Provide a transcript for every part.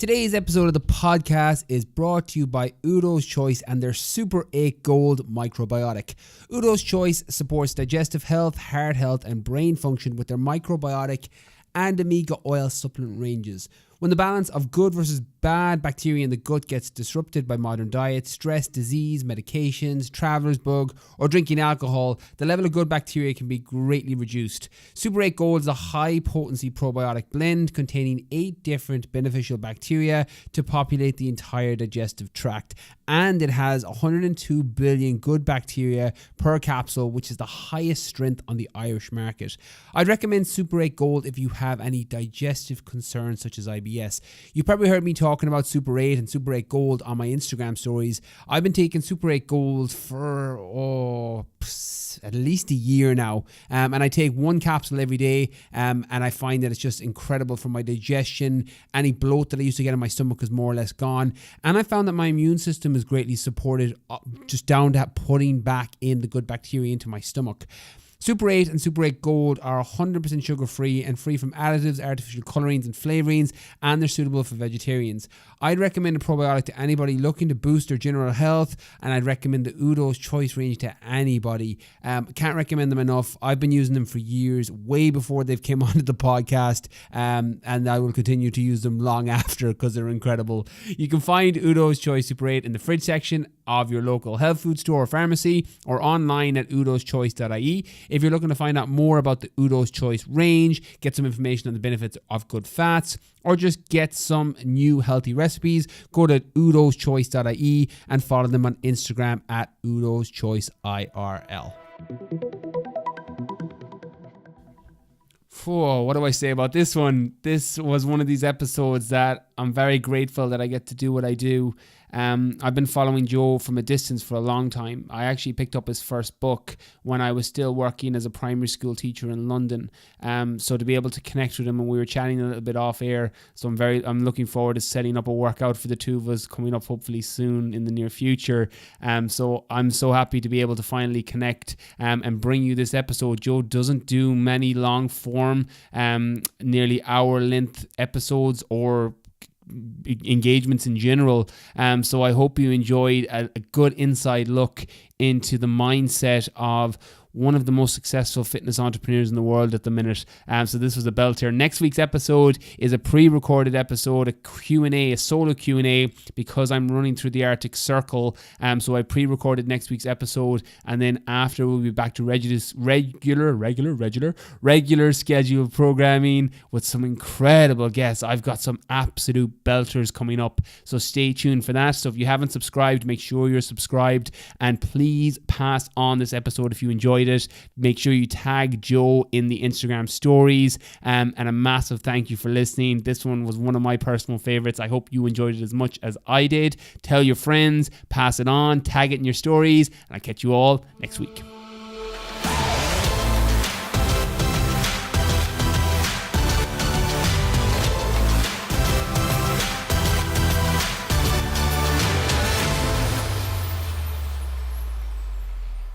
Today's episode of the podcast is brought to you by Udo's Choice and their Super 8 Gold Microbiotic. Udo's Choice supports digestive health, heart health and brain function with their microbiotic and omega oil supplement ranges. When the balance of good versus bad bacteria in the gut gets disrupted by modern diet, stress, disease, medications, traveler's bug, or drinking alcohol, the level of good bacteria can be greatly reduced. Super 8 Gold is a high-potency probiotic blend containing 8 different beneficial bacteria to populate the entire digestive tract. And it has 102 billion good bacteria per capsule, which is the highest strength on the Irish market. I'd recommend Super 8 Gold if you have any digestive concerns such as IBS. You probably heard me talking about Super 8 and Super 8 Gold on my Instagram stories. I've been taking Super 8 Gold for at least a year now, and I take one capsule every day, and I find that it's just incredible for my digestion. Any bloat that I used to get in my stomach is more or less gone, and I found that my immune system is greatly supported just down to putting back in the good bacteria into my stomach. Super 8 and Super 8 Gold are 100% sugar-free and free from additives, artificial colorings and flavorings, and they're suitable for vegetarians. I'd recommend a probiotic to anybody looking to boost their general health, and I'd recommend the Udo's Choice range to anybody. Can't recommend them enough. I've been using them for years, way before they've came onto the podcast, and I will continue to use them long after because they're incredible. You can find Udo's Choice Super 8 in the fridge section of your local health food store or pharmacy, or online at udoschoice.ie. If you're looking to find out more about the Udo's Choice range, get some information on the benefits of good fats, or just get some new healthy recipes, go to udoschoice.ie and follow them on Instagram at udoschoiceirl. What do I say about this one? This was one of these episodes that I'm very grateful that I get to do what I do. I've been following Joe from a distance for a long time. I actually picked up his first book when I was still working as a primary school teacher in London. So to be able to connect with him, and we were chatting a little bit off air. So I'm looking forward to setting up a workout for the two of us coming up hopefully soon in the near future. So I'm so happy to be able to finally connect and bring you this episode. Joe doesn't do many long form, nearly hour length episodes or engagements in general, so I hope you enjoyed a good inside look into the mindset of one of the most successful fitness entrepreneurs in the world at the minute. So this was a belter. Next week's episode is a pre-recorded episode, a Q&A, a solo Q&A, because I'm running through the Arctic Circle. So I pre-recorded next week's episode, and then after we'll be back to regular scheduled programming with some incredible guests. I've got some absolute belters coming up, so stay tuned for that. So if you haven't subscribed, make sure you're subscribed, and please pass on this episode if you enjoyed it. Make sure you tag Joe in the Instagram stories, and a massive thank you for listening. This one was one of my personal favorites. I hope you enjoyed it as much as I did. Tell your friends, pass it on, tag it in your stories, and I'll catch you all next week.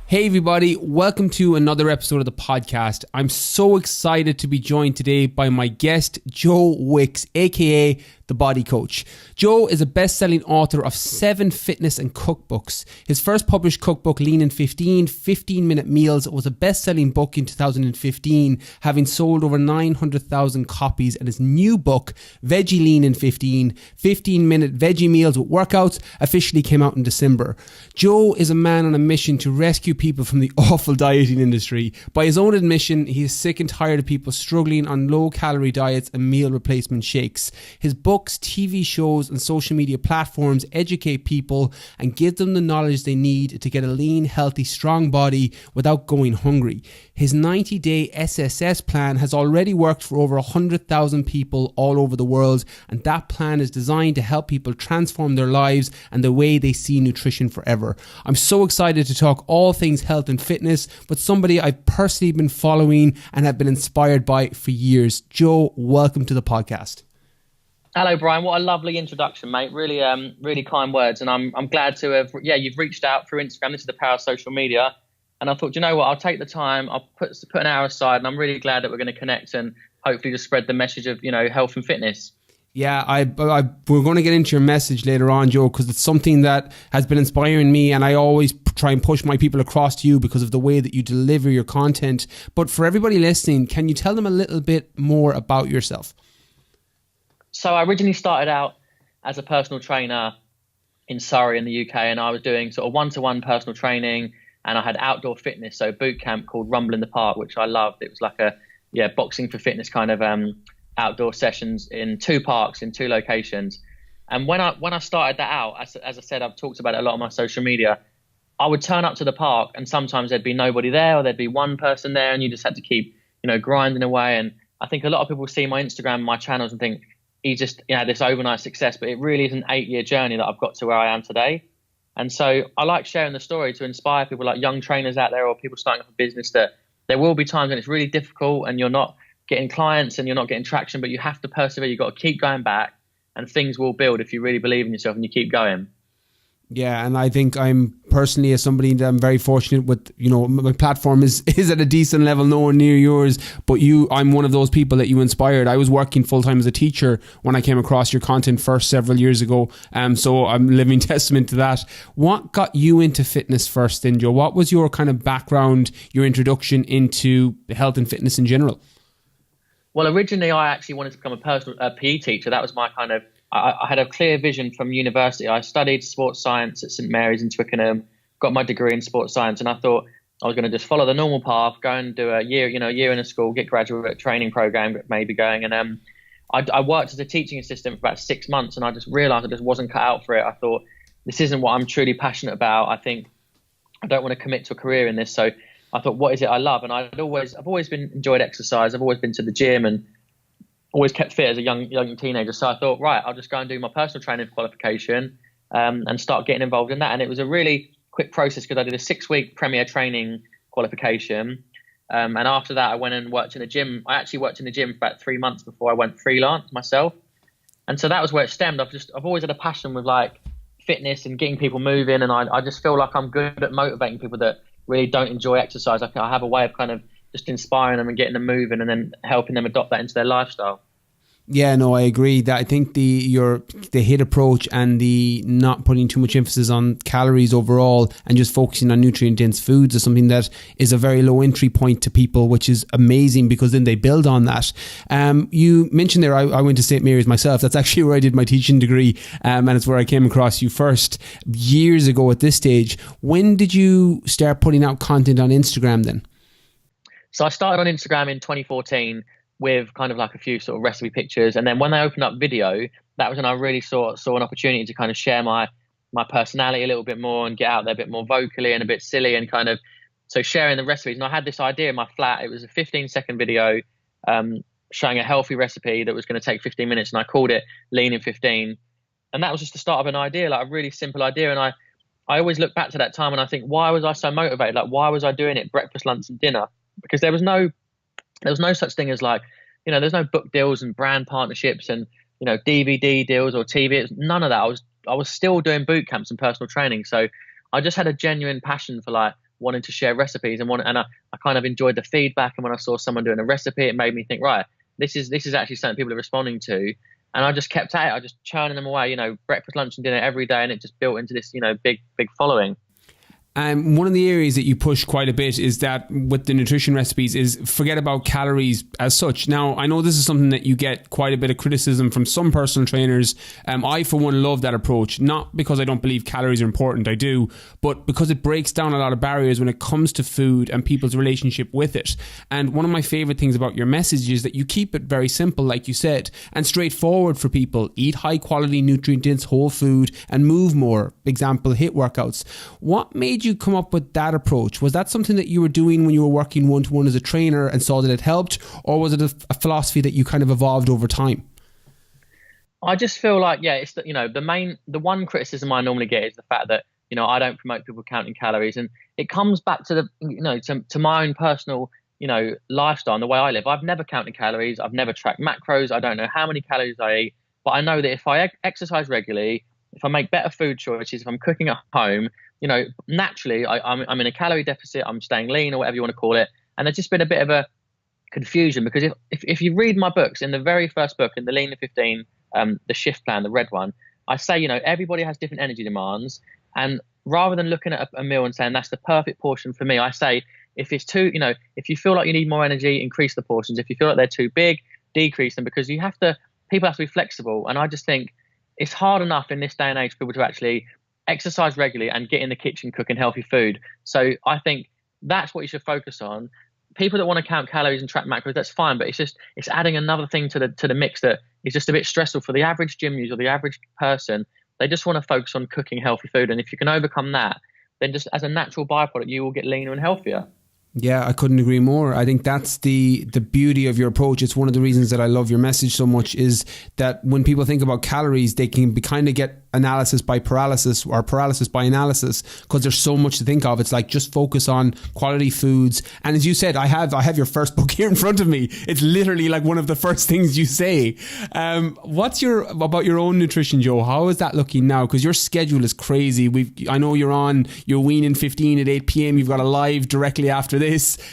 Hey everybody, welcome to another episode of the podcast. I'm so excited to be joined today by my guest, Joe Wicks, aka The Body Coach. Joe is a best-selling author of 7 fitness and cookbooks. His first published cookbook, Lean in 15-Minute Meals, was a best-selling book in 2015, having sold over 900,000 copies, and his new book, Veggie Lean in 15-Minute Veggie Meals with Workouts, officially came out in December. Joe is a man on a mission to rescue people from the awful dieting industry. By his own admission, he is sick and tired of people struggling on low-calorie diets and meal replacement shakes. His books, TV shows, and social media platforms educate people and give them the knowledge they need to get a lean, healthy, strong body without going hungry. His 90-day SSS plan has already worked for over 100,000 people all over the world, and that plan is designed to help people transform their lives and the way they see nutrition forever. I'm so excited to talk all things health and fitness with somebody I've personally been following and have been inspired by for years. Joe, welcome to the podcast. Hello, Brian. What a lovely introduction, mate. Really, really kind words. And I'm glad to have, you've reached out through Instagram. This is the power of social media. And I thought, you know what, I'll take the time. I'll put an hour aside, and I'm really glad that we're going to connect and hopefully just spread the message of, health and fitness. Yeah, we're going to get into your message later on, Joe, because it's something that has been inspiring me, and I always try and push my people across to you because of the way that you deliver your content. But for everybody listening, can you tell them a little bit more about yourself? So I originally started out as a personal trainer in Surrey in the UK, and I was doing sort of one-to-one personal training, and I had outdoor fitness, so boot camp called Rumble in the Park, which I loved. It was like a boxing for fitness kind of outdoor sessions in 2 parks in 2 locations. And when I started that out, as I said, I've talked about it a lot on my social media, I would turn up to the park and sometimes there'd be nobody there, or there'd be one person there, and you just had to keep, grinding away. And I think a lot of people see my Instagram, my channels, and think he's just, this overnight success, but it really is an 8-year journey that I've got to where I am today. And so I like sharing the story to inspire people like young trainers out there or people starting up a business, that there will be times when it's really difficult and you're not getting clients and you're not getting traction, but you have to persevere. You've got to keep going back, and things will build if you really believe in yourself and you keep going. Yeah, and I think I'm personally, as somebody that I'm very fortunate with, my platform is at a decent level, nowhere near yours, but I'm one of those people that you inspired. I was working full-time as a teacher when I came across your content first several years ago, so I'm living testament to that. What got you into fitness first then, Joe? What was your kind of background, your introduction into health and fitness in general? Well, originally I actually wanted to become a personal PE teacher. That was my kind of, I had a clear vision from university. I studied sports science at St Mary's in Twickenham, got my degree in sports science, and I thought I was going to just follow the normal path, go and do a year in a school, get graduate training program maybe going. And I worked as a teaching assistant for about 6 months, and I just realised I just wasn't cut out for it. I thought, this isn't what I'm truly passionate about. I think I don't want to commit to a career in this. So I thought, what is it I love? And I've always enjoyed exercise. I've always been to the gym and always kept fit as a young teenager. So I thought, right, I'll just go and do my personal training qualification and start getting involved in that. And it was a really quick process because I did a 6-week premier training qualification. And after that, I went and worked in a gym. I actually worked in the gym for about 3 months before I went freelance myself. And so that was where it stemmed. I've always had a passion with like fitness and getting people moving. And I just feel like I'm good at motivating people that really don't enjoy exercise. I have a way of kind of just inspiring them and getting them moving and then helping them adopt that into their lifestyle. Yeah, no, I agree that I think the HIIT approach and the not putting too much emphasis on calories overall and just focusing on nutrient dense foods is something that is a very low entry point to people, which is amazing because then they build on that. You mentioned there, I went to St Mary's myself. That's actually where I did my teaching degree, and it's where I came across you first years ago at this stage. When did you start putting out content on Instagram then? So I started on Instagram in 2014 with kind of like a few sort of recipe pictures. And then when I opened up video, that was when I really saw an opportunity to kind of share my personality a little bit more and get out there a bit more vocally and a bit silly and kind of, so sharing the recipes. And I had this idea in my flat. It was a 15-second video showing a healthy recipe that was going to take 15 minutes. And I called it Lean in 15. And that was just the start of an idea, like a really simple idea. And I always look back to that time and I think, why was I so motivated? Like, why was I doing it breakfast, lunch and dinner? Because there was no such thing as like, there's no book deals and brand partnerships and, DVD deals or TV. None of that. I was still doing boot camps and personal training. So I just had a genuine passion for like wanting to share recipes and I kind of enjoyed the feedback. And when I saw someone doing a recipe, it made me think, right, this is actually something people are responding to. And I just kept at it. I just churning them away, breakfast, lunch and dinner every day. And it just built into this, big following. And one of the areas that you push quite a bit is that with the nutrition recipes is forget about calories as such. Now, I know this is something that you get quite a bit of criticism from some personal trainers. I, for one, love that approach, not because I don't believe calories are important, I do, but because it breaks down a lot of barriers when it comes to food and people's relationship with it. And one of my favorite things about your message is that you keep it very simple, like you said, and straightforward for people. Eat high quality, nutrient dense, whole food and move more. Example, HIIT workouts. What made you come up with that approach? Was that something that you were doing when you were working one-to-one as a trainer and saw that it helped, or was it a philosophy that you kind of evolved over time? I just feel like, it's the one criticism I normally get is the fact that, I don't promote people counting calories, and it comes back to the, to my own personal, lifestyle and the way I live. I've never counted calories. I've never tracked macros. I don't know how many calories I eat, but I know that if I exercise regularly, if I make better food choices, if I'm cooking at home, naturally I'm in a calorie deficit, I'm staying lean or whatever you want to call it. And there's just been a bit of a confusion because if you read my books, in the very first book, in the Lean in 15 the shift plan, the red one, I say, everybody has different energy demands. And rather than looking at a meal and saying that's the perfect portion for me, I say, if it's too, if you feel like you need more energy, increase the portions. If you feel like they're too big, decrease them, because people have to be flexible. And I just think it's hard enough in this day and age for people to actually exercise regularly and get in the kitchen cooking healthy food. So I think that's what you should focus on. People that want to count calories and track macros, that's fine, but it's adding another thing to the mix that is just a bit stressful for the average gym user, the average person. They just want to focus on cooking healthy food. And if you can overcome that, then just as a natural byproduct, you will get leaner and healthier. Yeah, I couldn't agree more. I think that's the beauty of your approach. It's one of the reasons that I love your message so much, is that when people think about calories, they can kind of get analysis by paralysis or paralysis by analysis, because there's so much to think of. It's like, just focus on quality foods. And as you said, I have your first book here in front of me. It's literally like one of the first things you say. What's about your own nutrition, Joe? How is that looking now? Because your schedule is crazy. I know you're weaning 15 at 8 p.m. You've got a live directly after this.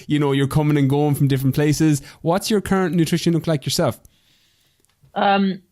You're coming and going from different places. What's your current nutrition look like yourself? I'm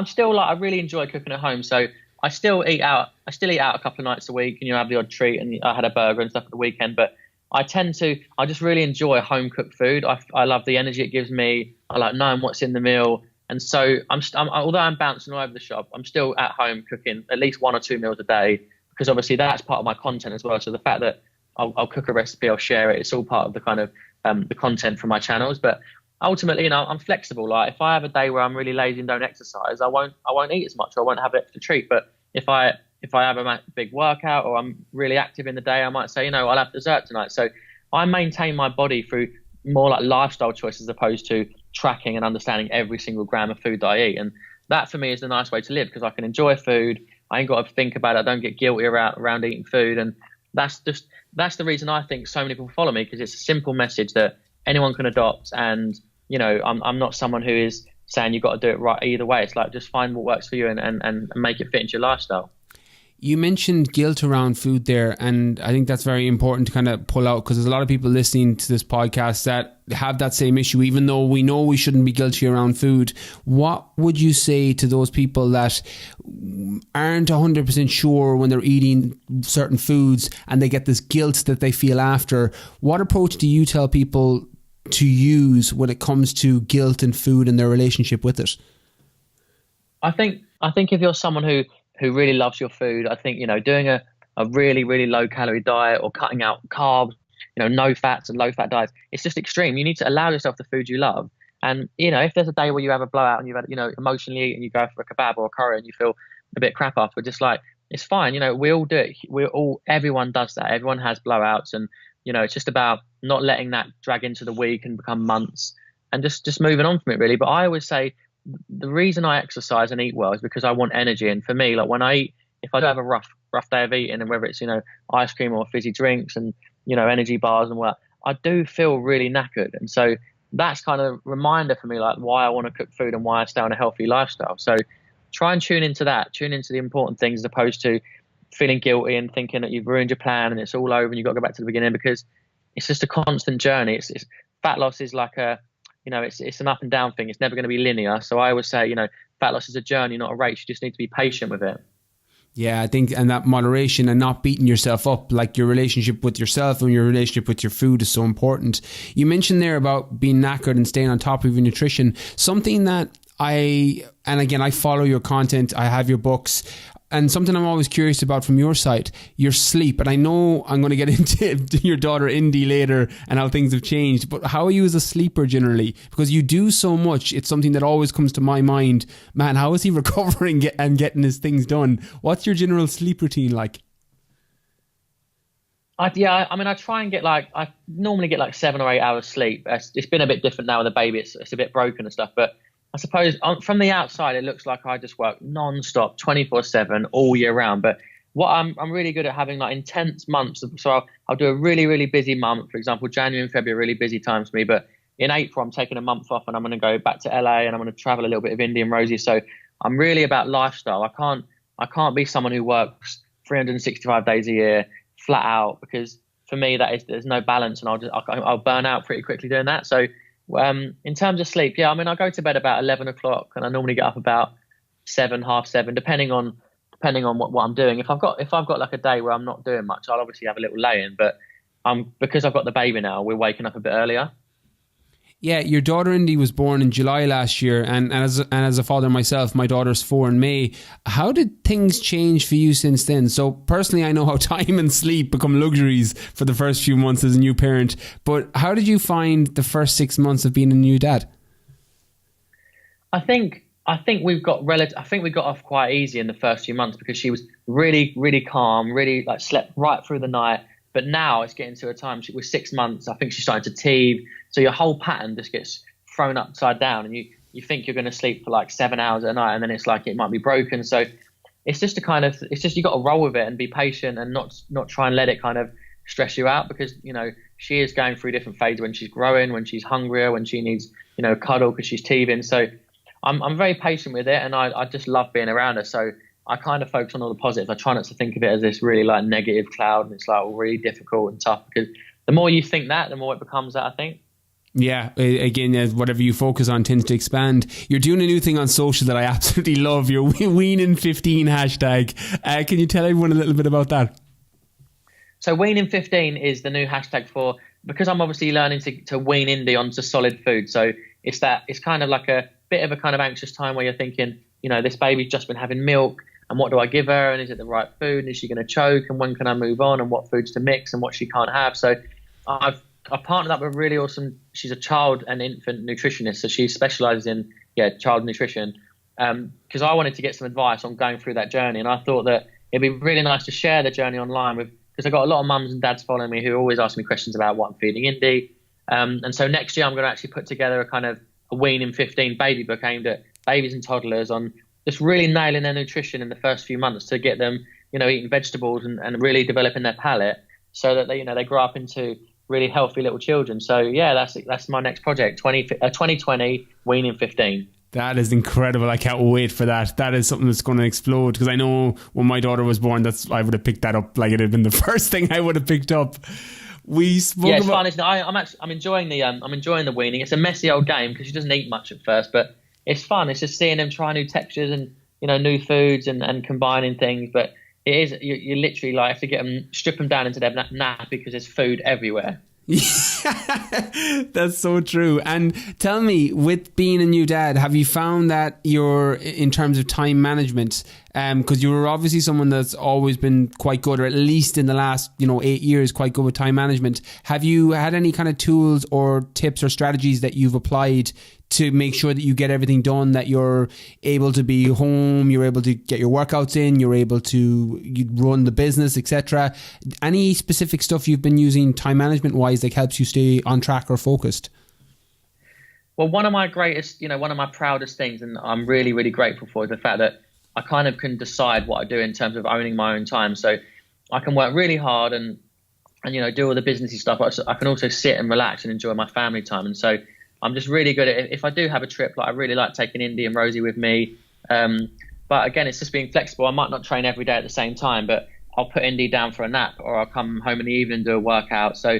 still like, I really enjoy cooking at home. So I still eat out. I still eat out a couple of nights a week, and have the odd treat. And I had a burger and stuff at the weekend. But I just really enjoy home cooked food. I love the energy it gives me. I like knowing what's in the meal. And so although I'm bouncing all over the shop, I'm still at home cooking at least 1 or 2 meals a day, because obviously that's part of my content as well. So the fact that I'll cook a recipe, I'll share it, it's all part of the kind of the content for my channels. But ultimately, I'm flexible. Like, if I have a day where I'm really lazy and don't exercise, I won't eat as much, or I won't have an extra treat. But if I have a big workout, or I'm really active in the day, I might say, I'll have dessert tonight. So I maintain my body through more like lifestyle choices, as opposed to tracking and understanding every single gram of food that I eat. And that for me is the nice way to live, because I can enjoy food. I ain't got to think about it. I don't get guilty around eating food. And that's the reason I think so many people follow me, because it's a simple message that anyone can adopt. And I'm not someone who is saying you've got to do it right either way. It's like, just find what works for you and make it fit into your lifestyle. You mentioned guilt around food there, and I think that's very important to kind of pull out, because there's a lot of people listening to this podcast that have that same issue, even though we know we shouldn't be guilty around food. What would you say to those people that aren't 100% sure when they're eating certain foods and they get this guilt that they feel after? What approach do you tell people to use when it comes to guilt and food and their relationship with it? I think if you're someone who really loves your food, I think, doing a really, really low calorie diet, or cutting out carbs, no fats and low fat diets, it's just extreme. You need to allow yourself the food you love. And, if there's a day where you have a blowout and you've had, emotionally eat, and you go for a kebab or a curry and you feel a bit crap after, just like, it's fine. We all do it. Everyone does that. Everyone has blowouts. And, it's just about not letting that drag into the week and become months, and just moving on from it, really. But I always say, the reason I exercise and eat well is because I want energy. And for me, like, when I eat, if I do have a rough day of eating, and whether it's, ice cream or fizzy drinks and, energy bars and what, I do feel really knackered. And so that's kind of a reminder for me, like, why I want to cook food and why I stay on a healthy lifestyle. So try and tune into the important things, as opposed to feeling guilty and thinking that you've ruined your plan and it's all over and you've got to go back to the beginning, because it's just a constant journey. It's fat loss is like it's an up and down thing. It's never going to be linear. So I always say, fat loss is a journey, not a race. You just need to be patient with it. Yeah, I think, and that moderation and not beating yourself up, like your relationship with yourself and your relationship with your food, is so important. You mentioned there about being knackered and staying on top of your nutrition. Something that I follow your content, I have your books, and something I'm always curious about from your side, your sleep. And I know I'm going to get into your daughter Indy later and how things have changed, but how are you as a sleeper generally? Because you do so much. It's something that always comes to my mind. Man, how is he recovering and getting his things done? What's your general sleep routine like? I try and I normally get like 7 or 8 hours sleep. It's been a bit different now with the baby. It's a bit broken and stuff, but I suppose from the outside, it looks like I just work non-stop, 24/7 all year round. But what I'm really good at having like intense months. So I'll do a really, really busy month. For example, January and February are really busy times for me. But in April, I'm taking a month off and I'm going to go back to LA and I'm going to travel a little bit of India and Rosie. So I'm really about lifestyle. I can't be someone who works 365 days a year flat out, because for me there's no balance, and I'll burn out pretty quickly doing that. So in terms of sleep, I go to bed about 11 o'clock and I normally get up about 7, half 7, depending on what I'm doing. If I've got like a day where I'm not doing much, I'll obviously have a little lay in. But because I've got the baby now, we're waking up a bit earlier. Yeah, your daughter Indy was born in July last year, and as a father myself, my daughter's 4 in May. How did things change for you since then? So personally, I know how time and sleep become luxuries for the first few months as a new parent, but how did you find the first 6 months of being a new dad? I think we got off quite easy in the first few months because she was really, really calm, really like slept right through the night. But now it's getting to a time, she was 6 months, I think she's starting to teething. So your whole pattern just gets thrown upside down, and you think you're going to sleep for like 7 hours a night, and then it's like it might be broken. So it's just you got to roll with it and be patient and not try and let it kind of stress you out, because, you know, she is going through different phases when she's growing, when she's hungrier, when she needs, you know, cuddle because she's teething. So I'm very patient with it, and I just love being around her. So I kind of focus on all the positives. I try not to think of it as this really like negative cloud, and it's like really difficult and tough, because the more you think that, the more it becomes that, I think. Yeah, again, whatever you focus on tends to expand. You're doing a new thing on social that I absolutely love, your Weaning15 hashtag. Can you tell everyone a little bit about that? So Weaning15 is the new hashtag because I'm obviously learning to wean Indy onto solid food. So it's kind of like a bit of a kind of anxious time where you're thinking, you know, this baby's just been having milk, and what do I give her, and is it the right food, and is she going to choke, and when can I move on, and what foods to mix and what she can't have. So I've partnered up with a really awesome, she's a child and infant nutritionist, so she specializes in child nutrition, because I wanted to get some advice on going through that journey, and I thought that it'd be really nice to share the journey online because I've got a lot of mums and dads following me who always ask me questions about what I'm feeding Indy, and so next year I'm going to actually put together a kind of a Weaning15 baby book aimed at babies and toddlers on just really nailing their nutrition in the first few months to get them, you know, eating vegetables and really developing their palate so that they grow up into really healthy little children. So yeah, that's my next project, 2020 Weaning15. That is incredible. I can't wait for that. That is something that's going to explode, because I know when my daughter was born, I would have picked that up. Like, it had been the first thing I would have picked up. We spoke it's fun. I'm enjoying the weaning. It's a messy old game because she doesn't eat much at first, but it's fun. It's just seeing them try new textures and, you know, new foods and combining things. But it is, you literally like have to get them, strip them down into their nap because there's food everywhere. That's so true. And tell me, with being a new dad, have you found that you're, in terms of time management, because you were obviously someone that's always been quite good, or at least in the last 8 years quite good with time management, have you had any kind of tools or tips or strategies that you've applied to make sure that you get everything done, that you're able to be home, you're able to get your workouts in, you're able to run the business, etc.? Any specific stuff you've been using time management wise that helps you stay on track or focused? Well, one of my proudest things, and I'm really, really grateful for, is the fact that I kind of can decide what I do in terms of owning my own time. So I can work really hard and do all the businessy stuff. I can also sit and relax and enjoy my family time. And so I'm just really good at it. If I do have a trip, like I really like taking Indy and Rosie with me. But again, it's just being flexible. I might not train every day at the same time, but I'll put Indy down for a nap, or I'll come home in the evening and do a workout. So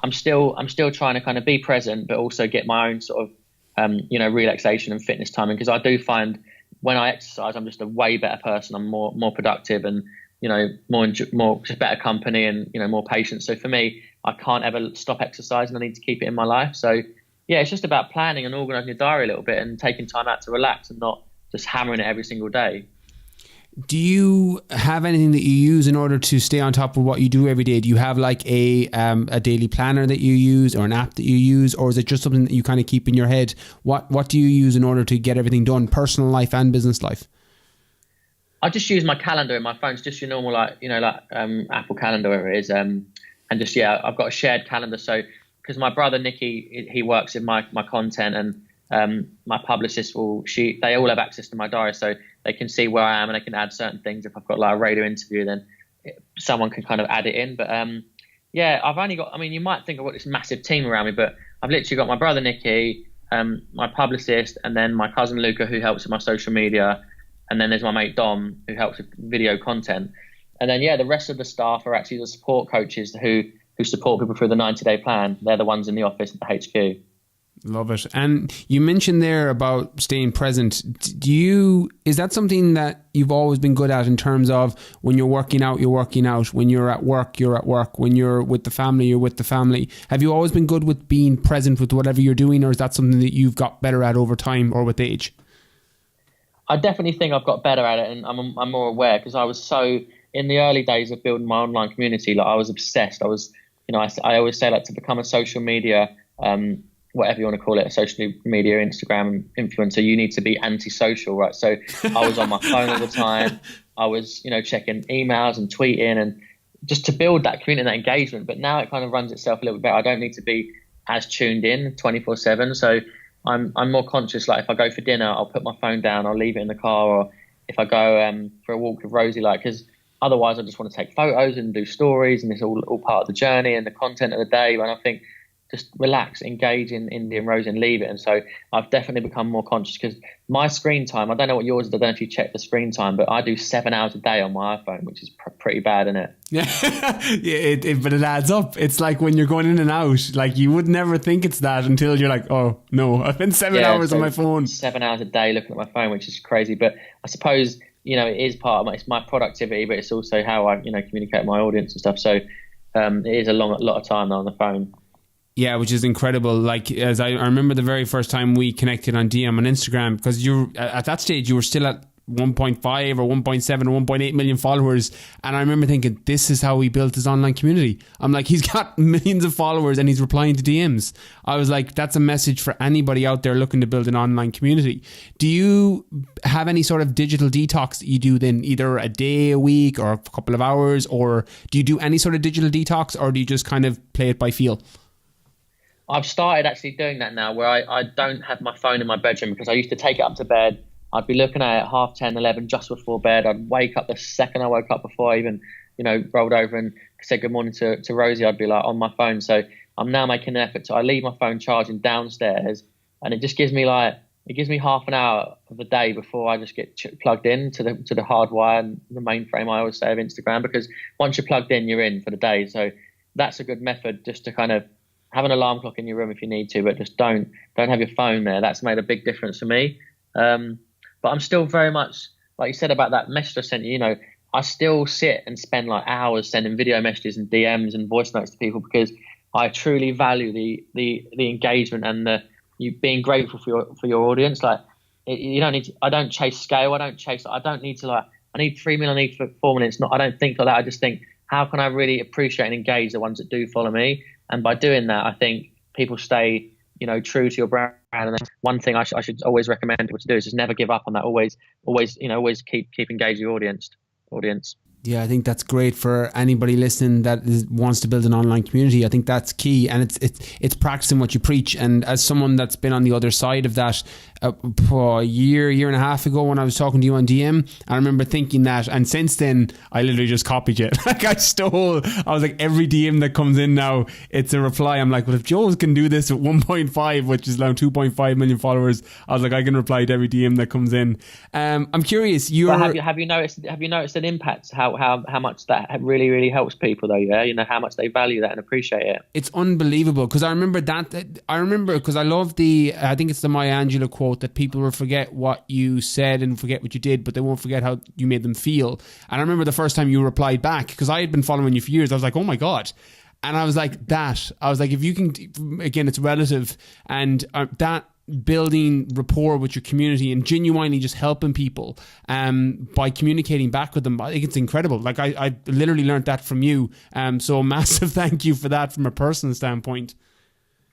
I'm still trying to kind of be present, but also get my own sort of relaxation and fitness time. Because I do find when I exercise, I'm just a way better person. I'm more productive, and more just better company, and more patience. So for me, I can't ever stop exercising. I need to keep it in my life. So yeah, it's just about planning and organising your diary a little bit and taking time out to relax and not just hammering it every single day. Do you have anything that you use in order to stay on top of what you do every day? Do you have like a daily planner that you use, or an app that you use, or is it just something that you kind of keep in your head? What do you use in order to get everything done, personal life and business life? I just use my calendar in my phone. It's just your normal Apple Calendar, whatever it is, and just I've got a shared calendar. So because my brother Nicky, he works in my content, and my publicist they all have access to my diary, so they can see where I am and they can add certain things. If I've got like a radio interview, then someone can kind of add it in. But I've only got, you might think I've got this massive team around me, but I've literally got my brother Nicky, my publicist, and then my cousin Luca, who helps with my social media, and then there's my mate Dom, who helps with video content. And then the rest of the staff are actually the support coaches who support people through the 90-day plan. They're the ones in the office at the HQ. Love it. And you mentioned there about staying present. Is that something that you've always been good at in terms of when you're working out, you're working out, when you're at work, you're at work, when you're with the family, you're with the family? Have you always been good with being present with whatever you're doing, or is that something that you've got better at over time or with age? I definitely think I've got better at it, and I'm more aware, because I was so, in the early days of building my online community, like I was obsessed. I was, I always say, like, to become a social media, whatever you want to call it, a social media Instagram influencer, you need to be antisocial, right? So I was on my phone all the time. I was, checking emails and tweeting, and just to build that community and that engagement. But now it kind of runs itself a little bit better. I don't need to be as tuned in 24/7. So I'm more conscious. Like if I go for dinner, I'll put my phone down, I'll leave it in the car, or if I go for a walk with Rosie, like, because otherwise I just want to take photos and do stories, and it's all part of the journey and the content of the day. And I think just relax, engage in Indy and Rosie and leave it. And so I've definitely become more conscious, because my screen time, I don't know what yours is, I don't know if you check the screen time, but I do 7 hours a day on my iPhone, which is pretty bad, isn't it? Yeah, but it adds up. It's like when you're going in and out, like you would never think it's that until you're like, oh no, I've been 7 hours on my phone. 7 hours a day looking at my phone, which is crazy. But I suppose, it is part of it's my productivity, but it's also how I, communicate with my audience and stuff. So it is a lot of time on the phone. Yeah, which is incredible. Like, as I remember the very first time we connected on DM on Instagram, because you at that stage you were still at 1.5 or 1.7 or 1.8 million followers, and I remember thinking, this is how he built his online community. I'm like, he's got millions of followers and he's replying to DMs. I was like, that's a message for anybody out there looking to build an online community. Do you have any sort of digital detox that you do then, either a day, a week, or a couple of hours, or do you do any sort of digital detox, or do you just kind of play it by feel? I've started actually doing that now, where I don't have my phone in my bedroom, because I used to take it up to bed. I'd be looking at it 10:30, 11, just before bed. I'd wake up the second I woke up, before I even, rolled over and said good morning to Rosie. I'd be like on my phone. So I'm now making an effort I leave my phone charging downstairs, and it just gives me half an hour of the day before I just get plugged in to the hardwire and the mainframe, I always say, of Instagram, because once you're plugged in, you're in for the day. So that's a good method, just to kind of have an alarm clock in your room if you need to, but just don't have your phone there. That's made a big difference for me. But I'm still very much, like you said about that message I sent you, I still sit and spend like hours sending video messages and DMs and voice notes to people, because I truly value the engagement and you being grateful for your audience. Like you don't need to, I don't chase scale. I don't need to, I need 3 million, I need 4 million. I don't think like that. I just think, how can I really appreciate and engage the ones that do follow me? And by doing that, I think people stay, true to your brand. And then one thing I should always recommend people to do is just never give up on that. Always keep engaging your audience. Yeah, I think that's great for anybody listening that wants to build an online community. I think that's key, and it's practicing what you preach. And as someone that's been on the other side of that, a year and a half ago when I was talking to you on DM, I remember thinking that, and since then I literally just copied it. Like I was like, every DM that comes in now, it's a reply. I'm like, well, if Joe can do this at 1.5, which is now 2.5 million followers, I was like, I can reply to every DM that comes in. I'm curious. Have you noticed an impact? How much that really, really helps people though? Yeah, how much they value that and appreciate it. It's unbelievable, because I remember because I love I think it's the Maya Angelou quote, that people will forget what you said and forget what you did, but they won't forget how you made them feel. And I remember the first time you replied back, because I had been following you for years, I was like, oh my God. And I was like, if you can, again, it's relative, and that building rapport with your community and genuinely just helping people by communicating back with them, I think it's incredible. Like I literally learned that from you. So a massive thank you for that from a personal standpoint.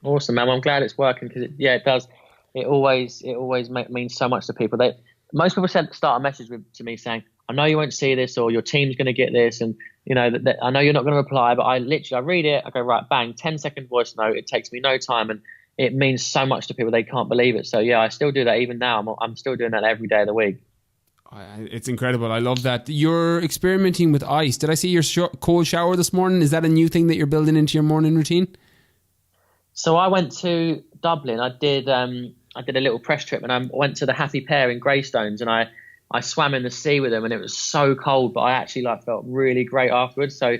Awesome, man. I'm glad it's working, because it does. It always means so much to people. Most people start a message to me saying, I know you won't see this, or your team's going to get this, and I know you're not going to reply, but I read it, I go, right, bang, 10-second voice note. It takes me no time, and it means so much to people. They can't believe it. So yeah, I still do that even now. I'm still doing that every day of the week. It's incredible. I love that. You're experimenting with ice. Did I see your cold shower this morning? Is that a new thing that you're building into your morning routine? So I went to Dublin. I did a little press trip, and I went to the Happy Pear in Greystones, and I swam in the sea with them, and it was so cold, but I actually felt really great afterwards. So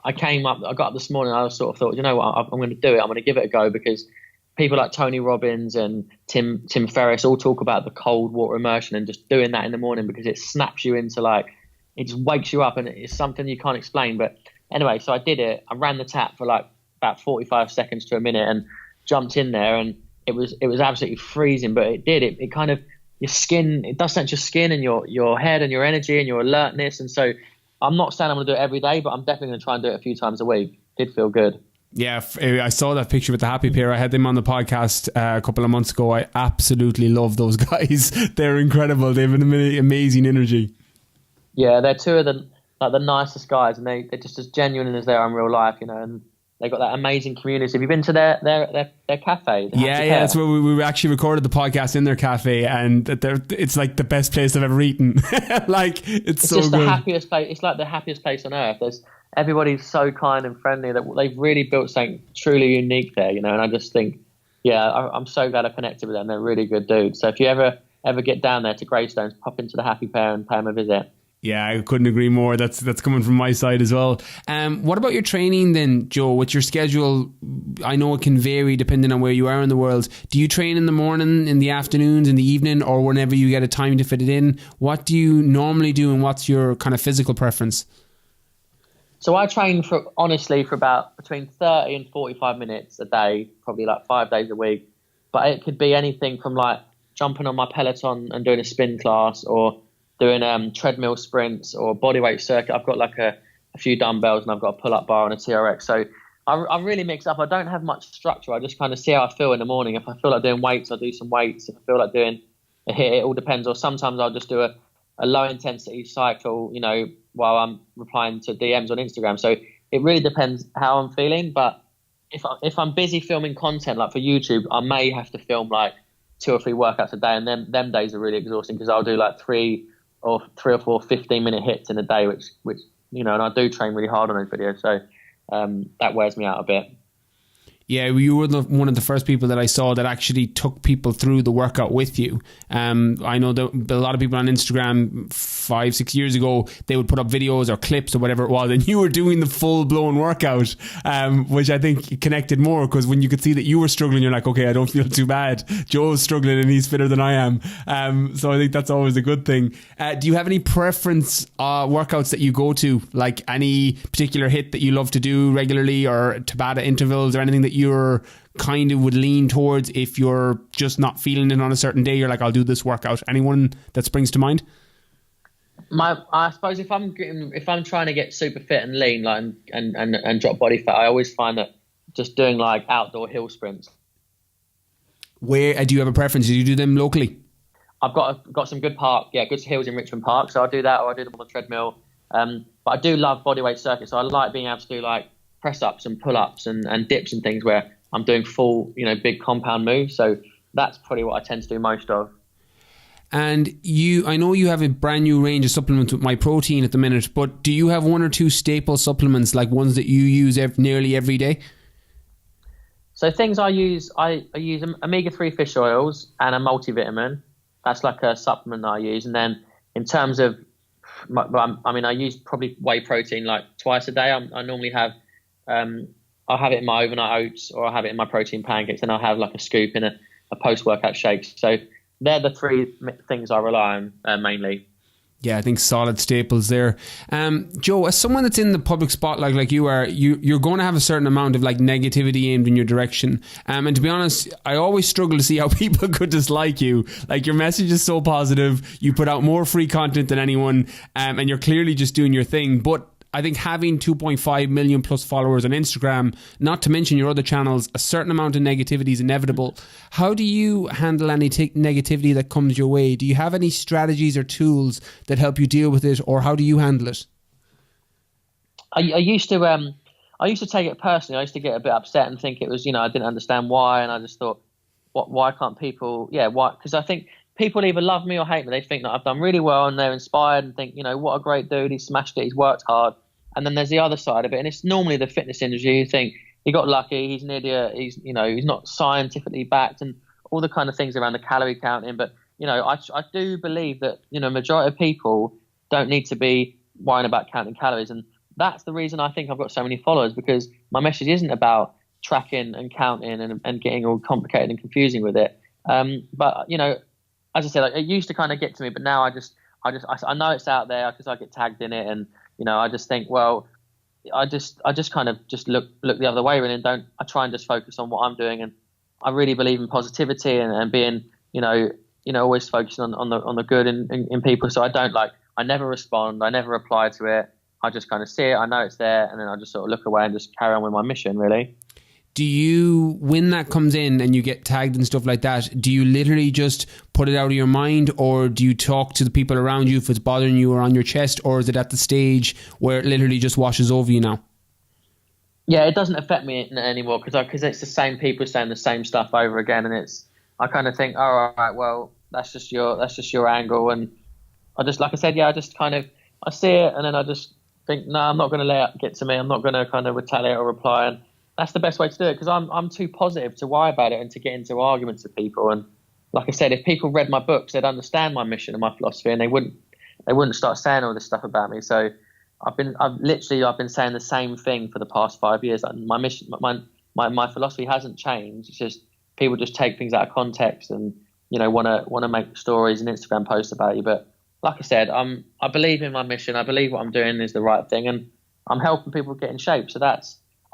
I got up this morning, and I sort of thought, you know what, I'm going to do it. I'm going to give it a go, because people like Tony Robbins and Tim Ferriss all talk about the cold water immersion and just doing that in the morning, because it snaps you into like, it just wakes you up, and it's something you can't explain. But anyway, so I did it. I ran the tap for like about 45 seconds to a minute and jumped in there, and it was absolutely freezing, but it kind of, your skin, it does sense your skin and your head and your energy and your alertness. And so I'm not saying I'm going to do it every day, but I'm definitely going to try and do it a few times a week. Did feel good. Yeah, I saw that picture with the Happy Pair. I had them on the podcast a couple of months ago. I absolutely love those guys. They're incredible. They have an amazing energy. Yeah, they're two of the nicest guys, and they're just as genuine as they are in real life, you know. And they've got that amazing community. Have you been to their cafe? Yeah, that's where we actually recorded the podcast in their cafe, and it's like the best place I've ever eaten. Like it's so just good. The happiest place. It's like the happiest place on earth. Everybody's so kind and friendly that they've really built something truly unique there, you know. And I just think, yeah, I'm so glad I connected with them. They're really good dudes. So if you ever get down there to Greystones, pop into the Happy Pair and pay them a visit. Yeah, I couldn't agree more. That's coming from my side as well. What about your training then, Joe? With your schedule, I know it can vary depending on where you are in the world. Do you train in the morning, in the afternoons, in the evening, or whenever you get a time to fit it in? What do you normally do, and what's your kind of physical preference? So I train for about between 30 and 45 minutes a day, probably like 5 days a week. But it could be anything from like jumping on my Peloton and doing a spin class, or doing treadmill sprints or bodyweight circuit. I've got like a few dumbbells, and I've got a pull-up bar and a TRX. So I really mix up. I don't have much structure. I just kind of see how I feel in the morning. If I feel like doing weights, I'll do some weights. If I feel like doing a HIIT, it all depends. Or sometimes I'll just do a low-intensity cycle, you know, while I'm replying to DMs on Instagram. So it really depends how I'm feeling. But if I'm busy filming content, like for YouTube, I may have to film like 2 or 3 workouts a day, and them days are really exhausting, because I'll do like 3 or 4 15-minute hits in a day, which you know, and I do train really hard on those videos, so that wears me out a bit. Yeah, you were one of the first people that I saw that actually took people through the workout with you. I know that a lot of people on Instagram 5-6 years ago, they would put up videos or clips or whatever it was, and you were doing the full-blown workout, which I think connected more, because when you could see that you were struggling, you're like, okay, I don't feel too bad. Joe's struggling and he's fitter than I am. So I think that's always a good thing. Do you have any preference workouts that you go to, like any particular HIIT that you love to do regularly, or Tabata intervals, or anything that you're kind of would lean towards if you're just not feeling it on a certain day? You're like, I'll do this workout. Anyone that springs to mind? I suppose if I'm trying to get super fit and lean, like and drop body fat, I always find that just doing like outdoor hill sprints. Where do you have a preference? Do you do them locally? I've got some good good hills in Richmond Park, so I'll do that, or I do them on the treadmill. But I do love bodyweight circuits, so I like being able to do like press ups and pull ups and dips and things where I'm doing full, you know, big compound moves. So that's probably what I tend to do most of. And I know you have a brand new range of supplements with MyProtein at the minute, but do you have 1 or 2 staple supplements, like ones that you use nearly every day? So things I use omega-3 fish oils and a multivitamin. That's like a supplement that I use. And then in terms of, I use probably whey protein like twice a day. I normally have, I'll have it in my overnight oats, or I'll have it in my protein pancakes, and I'll have like a scoop in a post-workout shake. So they're the 3 things I rely on mainly. Yeah, I think solid staples there. Joe, as someone that's in the public spotlight like you are, you're going to have a certain amount of like negativity aimed in your direction. And to be honest, I always struggle to see how people could dislike you. Like, your message is so positive. You put out more free content than anyone, and you're clearly just doing your thing. But I think having 2.5 million plus followers on Instagram, not to mention your other channels, a certain amount of negativity is inevitable. How do you handle any negativity that comes your way? Do you have any strategies or tools that help you deal with it, or how do you handle it? I used to take it personally. I used to get a bit upset and think it was, I didn't understand why, and I just thought, why can't people? Why? Because I think people either love me or hate me. They think that I've done really well and they're inspired and think, what a great dude, he smashed it, he's worked hard. And then there's the other side of it, and it's normally the fitness industry. You think he got lucky, he's an idiot, he's not scientifically backed, and all the kind of things around the calorie counting. But I do believe that majority of people don't need to be worrying about counting calories, and that's the reason I think I've got so many followers, because my message isn't about tracking and counting and getting all complicated and confusing with it. But you know, as I said, like, it used to kind of get to me, but now I know it's out there because I get tagged in it, and you know, I just think, well, I just kind of just look the other way, really, and I try and just focus on what I'm doing, and I really believe in positivity and being, you know, always focusing on the good in people. So I never respond, I never reply to it. I just kind of see it, I know it's there, and then I just sort of look away and just carry on with my mission, really. Do you, when that comes in and you get tagged and stuff like that, do you literally just put it out of your mind, or do you talk to the people around you if it's bothering you or on your chest, or is it at the stage where it literally just washes over you now? Yeah, it doesn't affect me anymore because it's the same people saying the same stuff over again, and I kind of think, oh, all right, well, that's just your angle, and I just, like I said, yeah, I see it, and then I just think, no, I'm not going to let it get to me. I'm not going to kind of retaliate or reply, and that's the best way to do it, because I'm too positive to worry about it and to get into arguments with people. And like I said, if people read my books, they'd understand my mission and my philosophy, and they wouldn't start saying all this stuff about me. So I've been saying the same thing for the past 5 years. My mission, my philosophy hasn't changed. It's just people just take things out of context and, you know, want to make stories and Instagram posts about you. But like I said, I believe in my mission. I believe what I'm doing is the right thing, and I'm helping people get in shape. So